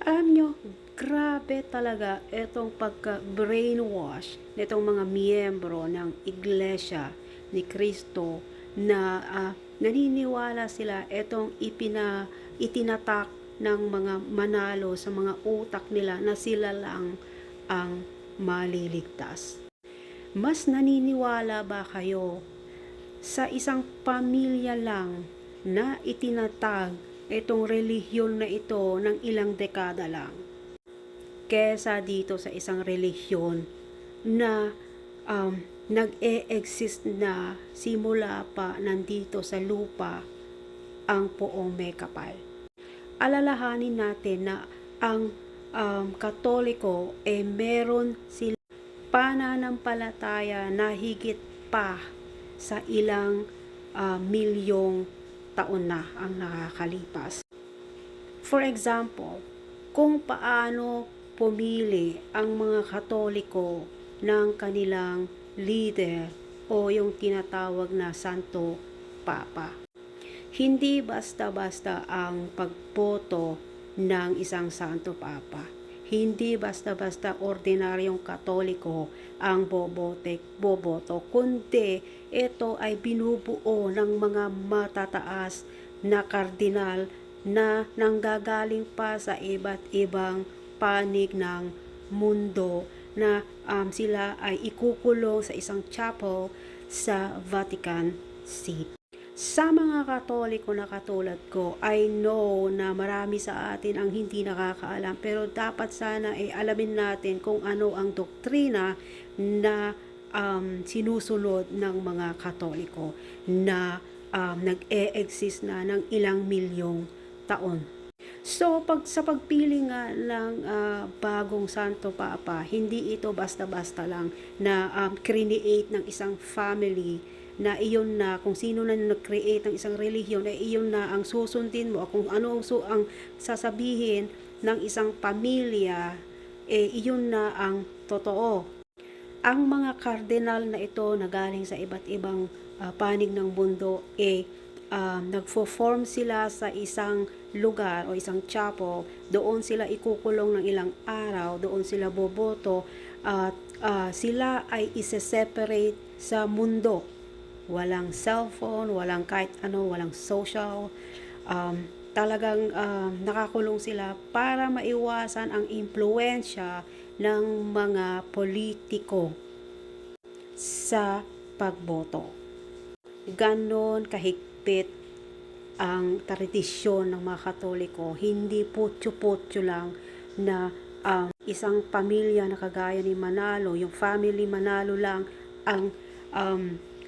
Alam nyo, grabe talaga itong pagka-brainwash nitong mga miyembro ng Iglesia ni Cristo na naniniwala sila itong itinatak ng mga manalo sa mga utak nila na sila lang ang maliligtas. Mas naniniwala ba kayo sa isang pamilya lang na itinatag itong relihiyon na ito ng ilang dekada lang kesa dito sa isang relihiyon na nag-e-exist na simula pa nandito sa lupa ang poong may kapal? Alalahanin natin na ang Katoliko meron sila pananampalataya na higit pa sa ilang milyong taon na ang nakakalipas. For example, kung paano pumili ang mga Katoliko ng kanilang leader o yung tinatawag na Santo Papa. Hindi basta-basta ang pagboto ng isang Santo Papa. Hindi basta-basta ordinaryong Katoliko ang boboto, kundi ito ay binubuo ng mga matataas na kardinal na nanggagaling pa sa iba't ibang panig ng mundo na sila ay ikukulong sa isang chapel sa Vatican City. Sa mga Katoliko na katulad ko, I know na marami sa atin ang hindi nakakaalam, pero dapat sana alamin natin kung ano ang doktrina na sinusunod ng mga Katoliko na nag-e-exist na ng ilang milyong taon. So, sa pagpili nga ng bagong Santo Papa, hindi ito basta-basta lang na create ng isang family na iyon na kung sino na nag-create ng isang relihiyon ay iyon na ang susundin mo, kung ano ang sasabihin ng isang pamilya iyon na ang totoo. Ang mga kardinal na ito na galing sa iba't ibang panig ng mundo nagfo-form sila sa isang lugar o isang chapel, doon sila ikukulong ng ilang araw, doon sila boboto at sila ay ise-separate sa mundo. Walang cellphone, walang kahit ano, walang social. Talagang nakakulong sila para maiwasan ang impluensya ng mga politiko sa pagboto. Ganon kahigpit ang tradisyon ng mga Katoliko. Hindi putyo-putyo lang na isang pamilya na kagaya ni Manalo, yung family Manalo lang ang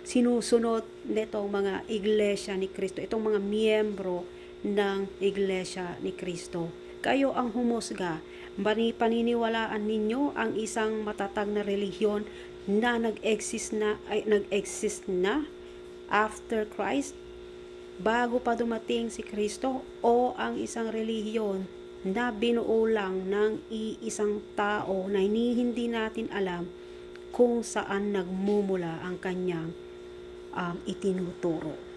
sinusunod nitong mga iglesia ni Cristo, itong mga miyembro ng iglesia ni Cristo. Kayo ang humusga. Paniniwalaan ninyo ang isang matatag na relihiyon na nag-exist na after Christ, bago pa dumating si Kristo, o ang isang relihiyon na binuo lang ng iisang tao na hindi natin alam kung saan nagmumula ang kanyang itinuturo.